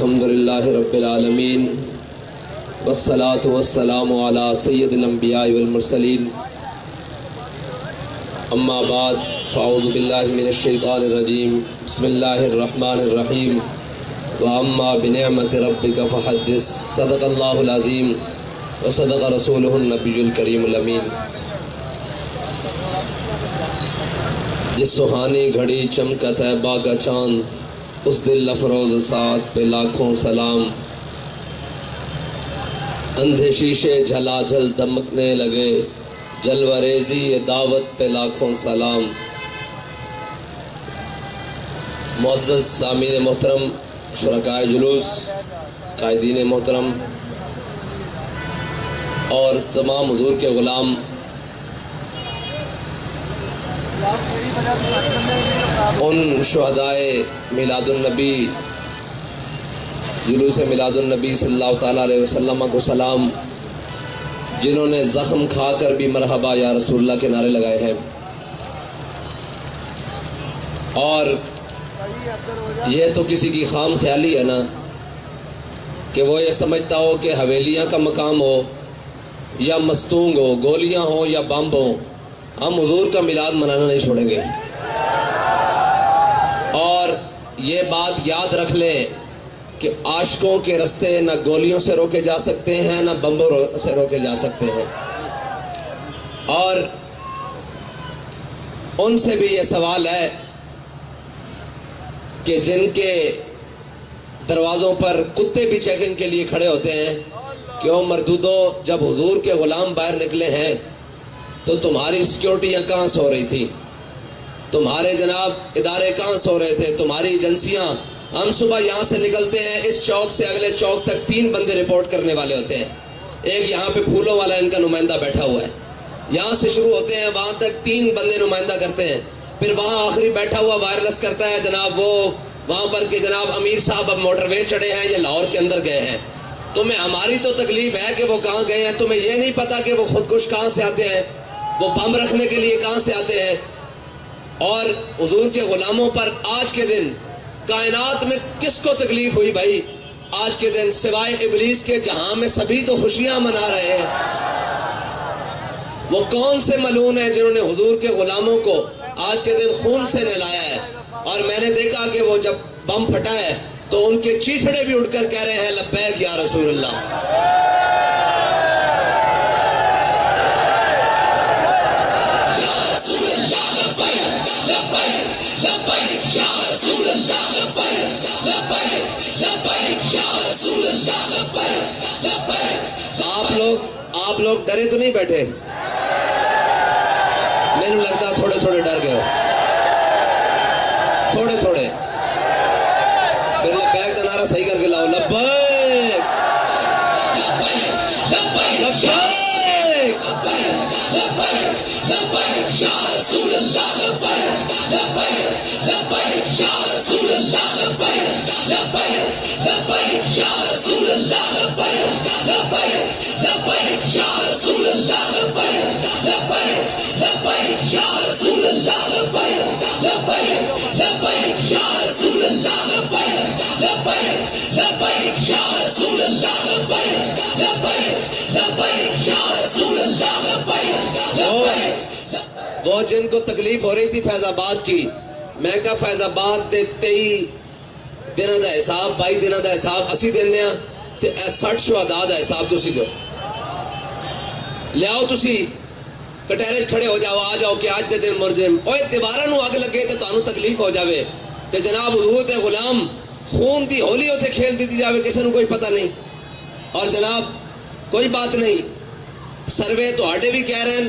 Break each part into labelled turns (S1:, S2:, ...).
S1: الحمدللہ رب العالمین والصلاة والسلام علی سید الانبیاء والمرسلین اما بعد فاعوذ باللہ من الشیطان الرجیم بسم اللہ الرحمن الرحیم واما بنعمت ربک فحدث صدق اللہ العظیم وصدق رسولہ النبی الکریم الامین۔ جس سہانی گھڑی چمکت ہے باغ چاند اس دل افروز ساتھ پہ لاکھوں سلام، اندھے شیشے جھلا جھل دمکنے لگے جلوریزی یہ دعوت پہ لاکھوں سلام۔ معزز سامعین محترم، شرکائے جلوس، قائدین محترم اور تمام حضور کے غلام، ان شہدائے میلاد النبی، جلوس میلاد النبی صلی اللہ تعالیٰ علیہ وسلم کو سلام، جنہوں نے زخم کھا کر بھی مرحبا یا رسول اللہ کے نعرے لگائے ہیں۔ اور یہ تو کسی کی خام خیالی ہے نا کہ وہ یہ سمجھتا ہو کہ حویلیاں کا مقام ہو یا مستونگ ہو، گولیاں ہوں یا بمب ہوں، ہم حضور کا میلاد منانا نہیں چھوڑیں گے۔ اور یہ بات یاد رکھ لیں کہ عاشقوں کے رستے نہ گولیوں سے روکے جا سکتے ہیں نہ بمبوں سے روکے جا سکتے ہیں۔ اور ان سے بھی یہ سوال ہے کہ جن کے دروازوں پر کتے بھی چیکنگ کے لیے کھڑے ہوتے ہیں کہ او مردودو، جب حضور کے غلام باہر نکلے ہیں تو تمہاری سیکیورٹیاں کہاں سو رہی تھی، تمہارے جناب ادارے کہاں سو رہے تھے، تمہاری ایجنسیاں؟ ہم صبح یہاں سے نکلتے ہیں، اس چوک سے اگلے چوک تک 3 بندے رپورٹ کرنے والے ہوتے ہیں۔ ایک یہاں پہ پھولوں والا ان کا نمائندہ بیٹھا ہوا ہے، یہاں سے شروع ہوتے ہیں وہاں تک 3 بندے نمائندہ کرتے ہیں، پھر وہاں آخری بیٹھا ہوا وائرلیس کرتا ہے جناب وہ وہاں پر کہ جناب امیر صاحب اب موٹر وے چڑھے ہیں، یہ لاہور کے اندر گئے ہیں۔ تمہیں ہماری تو تکلیف ہے کہ وہ کہاں گئے ہیں، تمہیں یہ نہیں پتا کہ وہ خودکش کہاں سے آتے ہیں، وہ بم رکھنے کے لیے کہاں سے آتے ہیں۔ اور حضور کے غلاموں پر آج کے دن کائنات میں کس کو تکلیف ہوئی بھائی؟ آج کے دن سوائے ابلیس کے جہاں میں سبھی تو خوشیاں منا رہے ہیں۔ وہ کون سے ملعون ہیں جنہوں نے حضور کے غلاموں کو آج کے دن خون سے نہلایا ہے؟ اور میں نے دیکھا کہ وہ جب بم پھٹا ہے تو ان کے چیچڑے بھی اٹھ کر کہہ رہے ہیں لبیک یا رسول اللہ۔ آپ لوگ ڈرے تو نہیں بیٹھے؟ میرے لگتا تھوڑے تھوڑے ڈر گئے ہو، تھوڑے تھوڑے۔ پھر لبیک کا نعرہ صحیح کر کے لاؤ، لبیک لبیک لبیک یا رسول اللہ، لبیک لبیک یا رسول اللہ، لبیک لبیک یا رسول اللہ، لبیک لبیک یا رسول اللہ، لبیک لبیک یا رسول اللہ، لبیک لبیک یا رسول اللہ، لبیک لبیک یا رسول اللہ، لبیک لبیک یا رسول اللہ۔ وہ جن کو تکلیف ہو رہی تھی فیض آباد کی، میں کہا فیض آباد دے 23 دنوں دا حساب، 22 دنوں دا حساب اسی دن دیا تے 60 شہداء دا حساب تسی دو، لیاؤ تسی کٹہرے کھڑے ہو جاؤ، آ جاؤ کہ آج دے دن مرجم اوے دیوارہ نو اگ لگے تے تانوں تکلیف ہو جاوے تے جناب حضور دے غلام خون دی ہولی ہوتے کھیل دیتی جاوے، کسی نو کوئی پتہ نہیں۔ اور جناب کوئی بات نہیں، سروے تو آڈے بھی کہہ رہے ہیں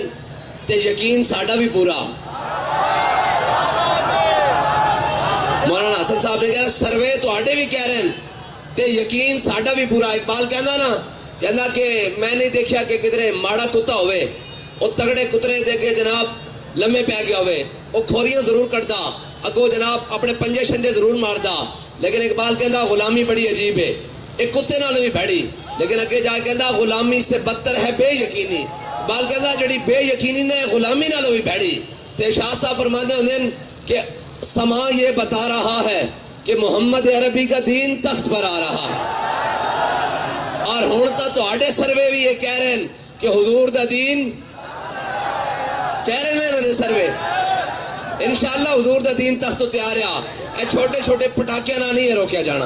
S1: تے یقین ساڈا بھی پورا۔ مولانا حسن صاحب نے کہا سروے تو آڈے بھی کہہ رہے ہیں تے یقین ساڈا بھی پورا۔ اقبال کہنا نا، کہنا کہ میں نہیں دیکھا کہ کدھرے ماڑا کتا ہوئے وہ تگڑے کترے دے کے جناب لمے پہ گیا ہوئے، وہ کھوریاں ضرور کٹدا، اگو جناب اپنے پنجے شنجے ضرور ماردا، لیکن اقبال کہنا غلامی بڑی عجیب ہے، ایک کتے نال بھی بھڑی، لیکن اگے جا کہنا غلامی سے بدتر ہے بے یقینی۔ اقبال کہنا جڑی بے یقینی نے غلامی نال بھی بھڑی۔ تے شاہ صاحب فرماتے ہیں کہ سما یہ بتا رہا ہے کہ محمد عربی کا دین تخت پر آ رہا ہے، اور ہن تا تہاڈے سروے بھی یہ کہہ رہے ہیں کہ حضور دا دین کہہ رہے ہیں نا سروے، انشاءاللہ حضور دا دین تخت تے آ رہا، اے چھوٹے چھوٹے پٹاکے نہ نہیں روکیا جانا۔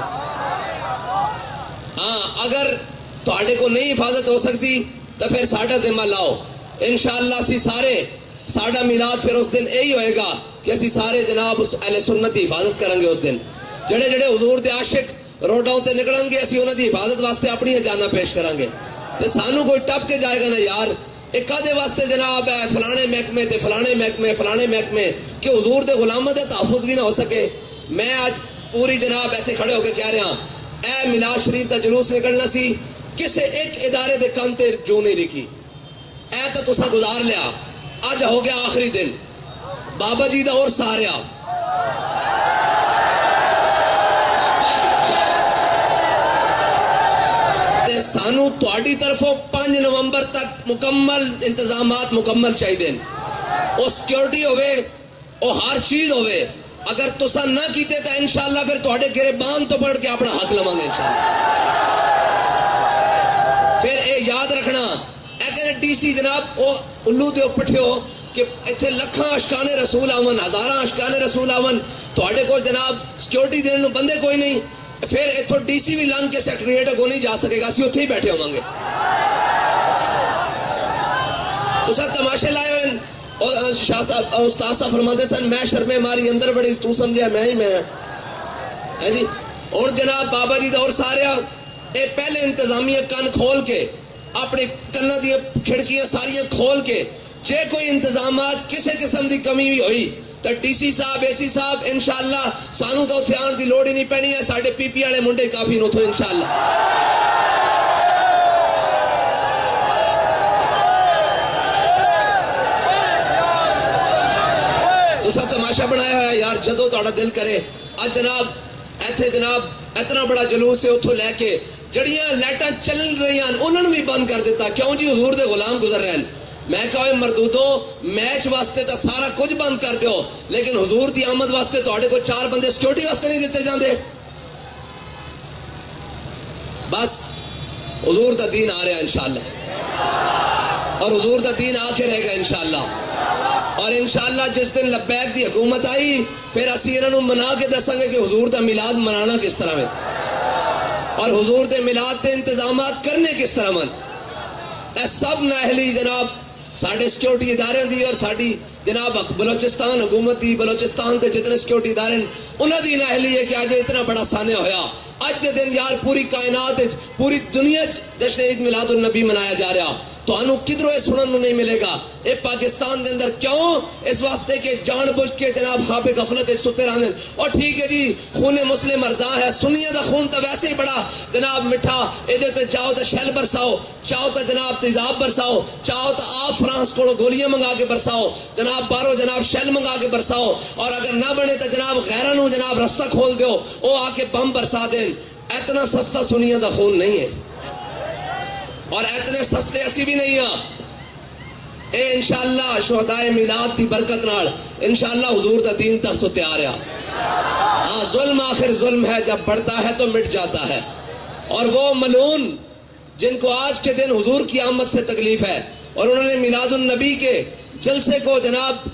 S1: ہاں اگر تہاڈے کو نہیں حفاظت ہو سکتی تو پھر ساڈا ذمہ لاؤ، انشاءاللہ اسی سارے ساڈا میلاد پھر اس دن یہی ہوئے گا کہ اسی سارے جناب اس اہل سنت کی حفاظت کریں گے۔ اس دن جڑے جڑے حضور دے عاشق روڈوں تے نکلیں گے اسی انہاں دی حفاظت واسطے اپنی جاناں پیش کریں گے، تے سانو کوئی ٹپ کے جائے گا نا یار ایک آدھے واسطے جناب ہے فلانے محکمے تے فلانے محکمے فلانے محکمے کہ حضور دے غلاماں دے تحفظ بھی نہ ہو سکے۔ میں آج پوری جناب ایتھے کھڑے ہو کے کہہ رہا اے میلاد شریف دا جلوس نکلنا سی، کسے ایک ادارے دے کان تے جو نہیں لکھی، اے تو تسا گزار لیا، آج ہو گیا آخری دن بابا جی دا اور ساریا، تے سانو تہاڈی طرفوں 5 نومبر تک مکمل انتظامات مکمل چاہیے، او سیکیورٹی ہوئے او ہر چیز ہوئے، اگر تسا نہ کیتے تو انشاءاللہ پھر تہاڈے گریبان تو پڑھ کے اپنا حق لواں گے انشاءاللہ۔ پھر اے یاد رکھنا اے کہ ڈی سی جناب او الو دے پٹھیو کہ ایتھے لکھاں اشکان رسول آون، ہزاراں اشکان رسول آون، تہاڈے کول جناب سیکیورٹی دین نوں بندے کوئی نہیں، پھر ایتھوں ڈی سی بھی لنگ کے سیکٹریٹ کو نہیں جا سکے گا، اسی اتھے ہی بیٹھے ہوواں گے۔ تسا تماشے لائے ہوئے اور شاہ صاحب استاد صاحب فرماتے سن میں شرمے ماری اندر بڑی تو سمجھیا میں ہی میں ہے جی، اور جناب بابا جی دا اور سارا اے پہلے انتظامیہ کن کھول کے اپنے کناں دی کھڑکیاں ساریاں کھول کے جے کوئی انتظامات کسے قسم دی کمی بھی ہوئی تو ڈی سی صاحب اے سی صاحب انشاءاللہ سانو تو اتھے آن دی لوڑ ہی نہیں پینی ہے، ساڈے پی پی والے منڈے کافی نو تھو انشاءاللہ۔ تسا تماشا بنایا ہے یار، جدو تہاڈا دل کرے اج جناب ایتھے جناب اتنا بڑا جلوس ہے اتھوں لے کے جڑیاں لائٹاں چل رہی ہیں انہوں نے بھی بند کر دیتا، کیوں جی حضور دے غلام گزر رہے ہیں۔ میں کہا مردودو میچ واسطے تا سارا کچھ بند کر دیو، لیکن حضور دی آمد واسطے تہاڈے کو 4 بندے سیکیورٹی واسطے نہیں دیتے جاندے۔ بس حضور دا دین آ رہا ہے انشاءاللہ، اور حضور دا دین آ کے رہے گا انشاءاللہ، اور انشاءاللہ جس دن لبیک دی حکومت آئی پھر اسی انہوں منا کے دسیں گے کہ حضور دا میلاد منانا کس طرح میں، اور حضور دے میلاد دے انتظامات کرنے کس طرح من، اے سب ناہلی جناب ساڑھے سیکیورٹی ادارے دی اور ساڑھی جناب بلوچستان حکومت دی، بلوچستان دے جتنے سیکیورٹی ادارے انہوں دی ناہلی ہے کہ آج اتنا بڑا سانے ہویا، آج دے دن یار پوری کائنات پوری دنیا جشن عید میلاد النبی منایا جا رہا، تو انہوں کدھروں یہ سنن نہیں ملے گا۔ اے پاکستان دے اندر کیوں؟ اس واسطے کہ جان بوجھ کے جناب خواب غفلت ستے رہنے، اور ٹھیک ہے جی خون مسلم ارزاں ہے، سنیہ دا خون تو ویسے ہی بڑا جناب مٹھا، ادھے تو چاہو تو شیل برساؤ، چاہو تو جناب تیزاب برساؤ، چاہو تو آپ فرانس کو گولیاں منگا کے برساؤ، جناب بارو جناب شیل منگا کے برساؤ، اور اگر نہ بنے تو جناب غیرانوں جناب رستہ کھول دیو وہ آ کے بم برسا دیں۔ اتنا سستا سنیہ دا خون نہیں ہے، اور اتنے سستے اسی بھی نہیں ہیں۔ اے انشاءاللہ شہدائے میلاد دی برکت نال انشاءاللہ حضور دا دین تخت تیار ہے۔ ہاں ظلم آخر ظلم ہے، جب بڑھتا ہے تو مٹ جاتا ہے، اور وہ ملعون جن کو آج کے دن حضور کی آمد سے تکلیف ہے اور انہوں نے میلاد النبی کے جلسے کو جناب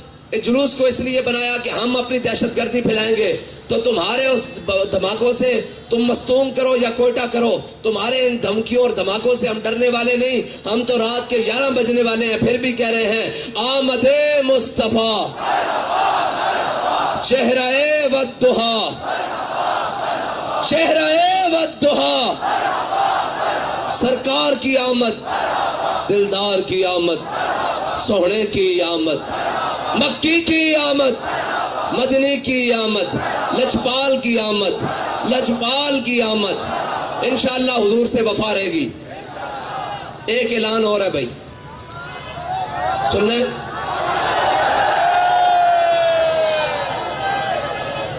S1: جلوس کو اس لیے بنایا کہ ہم اپنی دہشت گردی پھیلائیں گے، تو تمہارے اس دھماکوں سے تم مستون کرو یا کوئٹہ کرو، تمہارے ان دھمکیوں اور دھماکوں سے ہم ڈرنے والے نہیں، ہم تو رات کے 11 بجنے والے ہیں پھر بھی کہہ رہے ہیں آمد مصطفیٰ چہرہ والضحیٰ، چہرہ والضحیٰ، سرکار کی آمد، دلدار کی آمد، سوہنے کی آمد، مکی کی آمد، مدنی کی آمد، لجپال کی آمد، لجپال کی آمد، انشاءاللہ حضور سے وفا رہے گی۔ ایک اعلان اور ہے بھائی سنیں،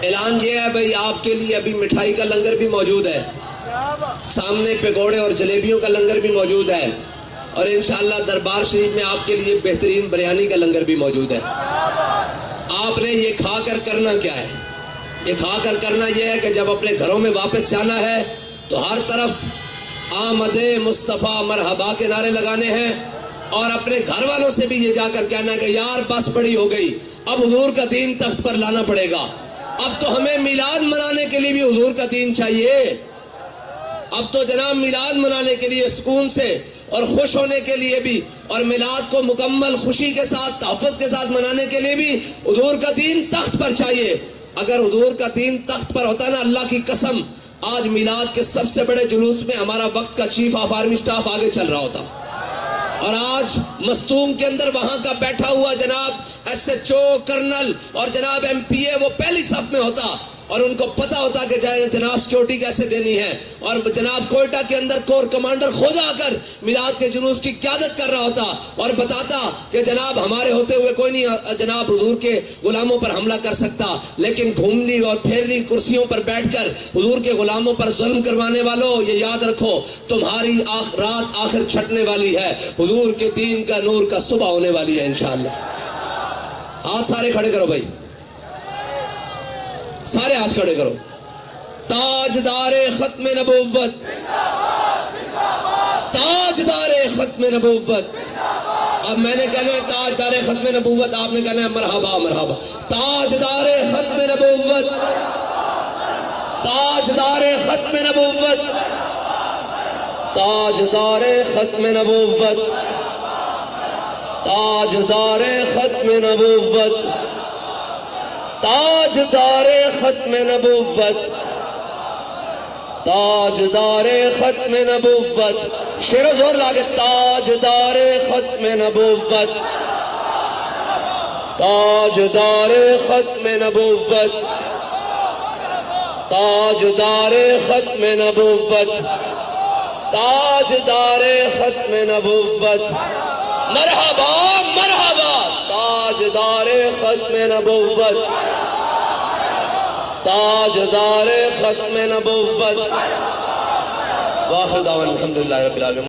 S1: اعلان یہ ہے بھائی آپ کے لیے ابھی مٹھائی کا لنگر بھی موجود ہے، سامنے پکوڑے اور جلیبیوں کا لنگر بھی موجود ہے، اور انشاءاللہ دربار شریف میں آپ کے لیے بہترین بریانی کا لنگر بھی موجود ہے۔ آپ نے یہ کھا کر کرنا کیا ہے؟ یہ کھا کر کرنا یہ ہے کہ جب اپنے گھروں میں واپس جانا ہے تو ہر طرف آمد مصطفیٰ مرحبا کے نعرے لگانے ہیں، اور اپنے گھر والوں سے بھی یہ جا کر کہنا ہے کہ یار بس بڑی ہو گئی، اب حضور کا دین تخت پر لانا پڑے گا۔ اب تو ہمیں میلاد منانے کے لیے بھی حضور کا دین چاہیے، اب تو جناب میلاد منانے کے لیے سکون سے اور خوش ہونے کے لیے بھی، اور میلاد کو مکمل خوشی کے ساتھ تحفظ کے ساتھ منانے کے لیے بھی حضور کا دین تخت پر چاہیے۔ اگر حضور کا دین تخت پر ہوتا نا، اللہ کی قسم آج میلاد کے سب سے بڑے جلوس میں ہمارا وقت کا چیف آف آرمی سٹاف آگے چل رہا ہوتا، اور آج مستونگ کے اندر وہاں کا بیٹھا ہوا جناب ایس ایچ او کرنل اور جناب ایم پی اے وہ پہلی صف میں ہوتا، اور ان کو پتا ہوتا کہ جناب سیکیورٹی کیسے دینی ہے، اور جناب کوئٹہ کے اندر کور کمانڈر خود آ کر میلاد کے جلوس کی قیادت کر رہا ہوتا اور بتاتا کہ جناب ہمارے ہوتے ہوئے کوئی نہیں جناب حضور کے غلاموں پر حملہ کر سکتا، لیکن گھوملی اور پھیرلی کرسیوں پر بیٹھ کر حضور کے غلاموں پر ظلم کروانے والوں، یہ یاد رکھو تمہاری رات آخر چھٹنے والی ہے، حضور کے دین کا نور کا صبح ہونے والی ہے انشاءاللہ۔ ہاتھ سارے کھڑے کرو بھائی، سارے ہاتھ کھڑے کرو۔ تاجدار ختم نبوت، تاجدار ختم نبوت۔ اب میں نے کہنا ہے تاجدار ختم نبوت، آپ نے کہنا ہے مرحبا مرحبا۔ تاجدار ختم نبوت، تاجدار ختم نبوت، تاجدار ختم نبوت، تاجدار ختم نبوت، تاجدار ختم نبوت، تاجدار ختم نبوت۔ شیر و زور لاگے تاجدار ختم نبوت، تاجدار ختم نبوت، تاجدار ختم نبوت، تاجدار ختم نبوت۔ مرحبا مرحبا تاجدار ختم نبوت، تاجدار ختم نبوت۔ واخر دعوانا الحمدللہ رب العالمین۔